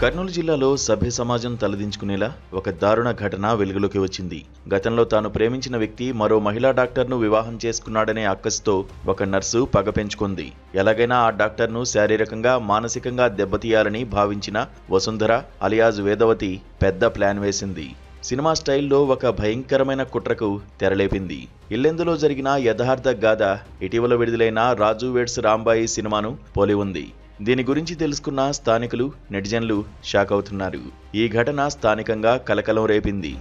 కర్నూలు జిల్లాలో సభ్య సమాజం తలదించుకునేలా ఒక దారుణ ఘటన వెలుగులోకి వచ్చింది. గతంలో తాను ప్రేమించిన వ్యక్తి మరో మహిళా డాక్టర్ను వివాహం చేసుకున్నాడనే అక్కసుతో ఒక నర్సు పగ పెంచుకుంది. ఎలాగైనా ఆ డాక్టర్ను శారీరకంగా మానసికంగా దెబ్బతీయాలని భావించిన వసుంధర అలియాజ్ వేదవతి పెద్ద ప్లాన్ వేసింది. సినిమా స్టైల్లో ఒక భయంకరమైన కుట్రకు తెరలేపింది. ఇల్లెందులో జరిగిన యథార్థ గాథ ఇటీవల విడుదలైన రాజు వెడ్స్ రాంబాయి సినిమాను పోలి ఉంది. దీని గురించి తెలుసుకున్న స్థానికులు, నెటిజన్లు షాక్ అవుతున్నారు. ఈ ఘటన స్థానికంగా కలకలం రేపింది.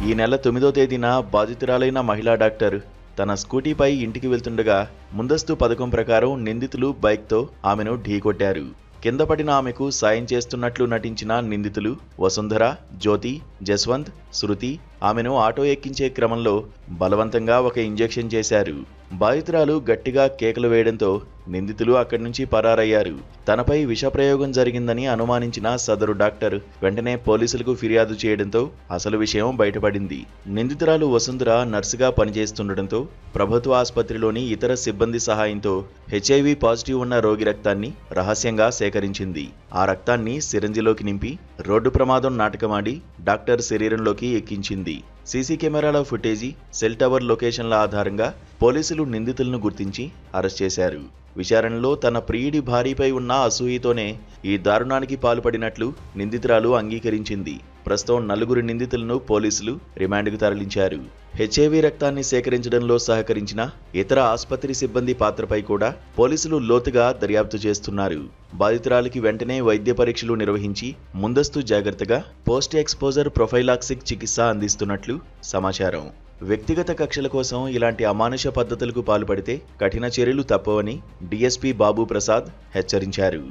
ఈ నెల 9వ తేదీన బాధితురాలైన మహిళా డాక్టర్ తన స్కూటీపై ఇంటికి వెళ్తుండగా ముందస్తు పథకం ప్రకారం నిందితులు బైక్తో ఆమెను ఢీకొట్టారు. కింద పడిన ఆమెకు సాయం చేస్తున్నట్లు నటించిన నిందితులు వసుంధర, జ్యోతి, జస్వంత్, శృతి ఆమెను ఆటో ఎక్కించే క్రమంలో బలవంతంగా ఒక ఇంజెక్షన్ చేశారు. బాధితురాలు గట్టిగా కేకలు వేయడంతో నిందితులు అక్కడి నుంచి పరారయ్యారు. తనపై విషప్రయోగం జరిగిందని అనుమానించిన సదరు డాక్టర్ వెంటనే పోలీసులకు ఫిర్యాదు చేయడంతో అసలు విషయం బయటపడింది. నిందితురాలు వసుంధర నర్సుగా పనిచేస్తుండటంతో ప్రభుత్వ ఆసుపత్రిలోని ఇతర సిబ్బంది సహాయంతో HIV పాజిటివ్ ఉన్న రోగి రక్తాన్ని రహస్యంగా సేకరించింది. ఆ రక్తాన్ని సిరంజిలోకి నింపి రోడ్డు ప్రమాదం నాటకమాడి డాక్టర్ శరీరంలోకి ఎక్కించింది. సీసీ కెమెరాల ఫుటేజీ, సెల్ టవర్ లొకేషన్ల ఆధారంగా పోలీసులు నిందితులను గుర్తించి అరెస్ట్ చేశారు. విచారణలో తన ప్రియుడి భార్యపై ఉన్న అసూయతోనే ఈ దారుణానికి పాల్పడినట్లు నిందితురాలు అంగీకరించింది. ప్రస్తుతం 4 నిందితులను పోలీసులు రిమాండ్కు తరలించారు. HIV రక్తాన్ని సేకరించడంలో సహకరించిన ఇతర ఆసుపత్రి సిబ్బంది పాత్రపై కూడా పోలీసులు లోతుగా దర్యాప్తు చేస్తున్నారు. బాధితురాలికి వెంటనే వైద్య పరీక్షలు నిర్వహించి ముందస్తు జాగ్రత్తగా పోస్ట్ ఎక్స్పోజర్ ప్రొఫైలాక్సిక్ చికిత్స అందిస్తున్నట్లు సమాచారం. వ్యక్తిగత కక్షల కోసం ఇలాంటి అమానుష పద్ధతులకు పాల్పడితే కఠిన చర్యలు తప్పవని DSP బాబు ప్రసాద్ హెచ్చరించారు.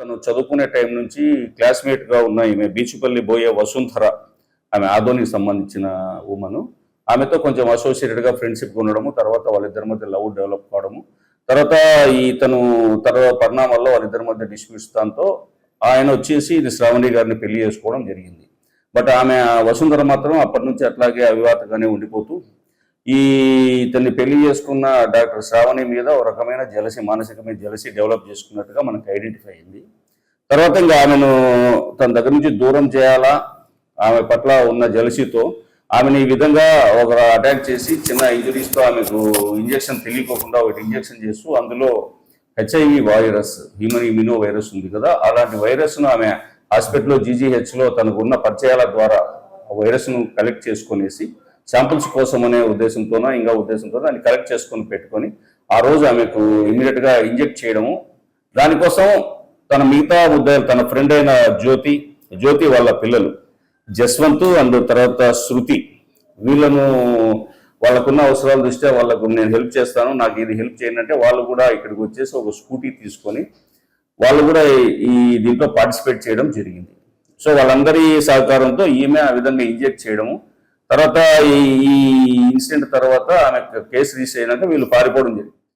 తను చదువుకునే టైం నుంచి క్లాస్మేట్ గా ఉన్న ఈమె బీచుపల్లి బోయే వసుంధర, ఆమె ఆదోనికి సంబంధించిన ఉమను, ఆమెతో కొంచెం అసోసియేటెడ్ గా ఫ్రెండ్షిప్ ఉండడము, తర్వాత వాళ్ళిద్దరి మధ్య లవ్ డెవలప్ కావడము, తర్వాత తర్వాత పరిణామాల్లో వాళ్ళిద్దరి మధ్య డిస్ప్యూట్స్, దాంతో ఆయన వచ్చేసి ఇది శ్రావణి గారిని పెళ్లి చేసుకోవడం జరిగింది. బట్ ఆమె వసుంధర మాత్రం అప్పటి నుంచి అట్లాగే అవివాతగానే ఉండిపోతూ ఇతన్ని పెళ్లి చేసుకున్న డాక్టర్ శ్రావణి మీద ఒక రకమైన జలసి, మానసికమైన జలసి డెవలప్ చేసుకున్నట్టుగా మనకు ఐడెంటిఫై అయింది. తర్వాత ఇంకా ఆమెను తన దగ్గర నుంచి దూరం చేయాలా, ఆమె పట్ల ఉన్న జలసితో ఆమెను ఈ విధంగా ఒక అటాక్ చేసి చిన్న ఇంజరీస్తో ఆమెకు ఇంజెక్షన్ తెలియకోకుండా ఒకటి ఇంజెక్షన్ చేస్తూ అందులో HIV virus, human immuno virus ఉంది కదా, అలాంటి వైరస్ను ఆమె హాస్పిటల్లో GGHలో తనకు ఉన్న పరిచయాల ద్వారా వైరస్ను కలెక్ట్ చేసుకునేసి శాంపుల్స్ కోసం అనే ఉద్దేశంతోనో దాన్ని కలెక్ట్ చేసుకొని పెట్టుకొని ఆ రోజు ఆమెకు ఇమీడియట్గా ఇంజెక్ట్ చేయడము. దానికోసం తన మిగతా ఉద్యోగాలు, తన ఫ్రెండ్ అయిన జ్యోతి వాళ్ళ పిల్లలు జస్వంత్ అండ్ తర్వాత శృతి, వీళ్ళను వాళ్ళకున్న అవసరాల దృష్ట్యా వాళ్ళకు నేను హెల్ప్ చేస్తాను, నాకు ఇది హెల్ప్ చేయండి అంటే వాళ్ళు కూడా ఇక్కడికి వచ్చేసి ఒక స్కూటీ తీసుకొని వాళ్ళు కూడా దీంట్లో పార్టిసిపేట్ చేయడం జరిగింది. సో వాళ్ళందరి సహకారంతో ఈమె ఆ విధంగా ఇంజెక్ట్ చేయడము, తర్వాత ఈ ఇన్సిడెంట్ తర్వాత ఆమె కేసు రిజిస్టర్ అయినాక వీళ్ళు పారిపోవడం జరిగింది.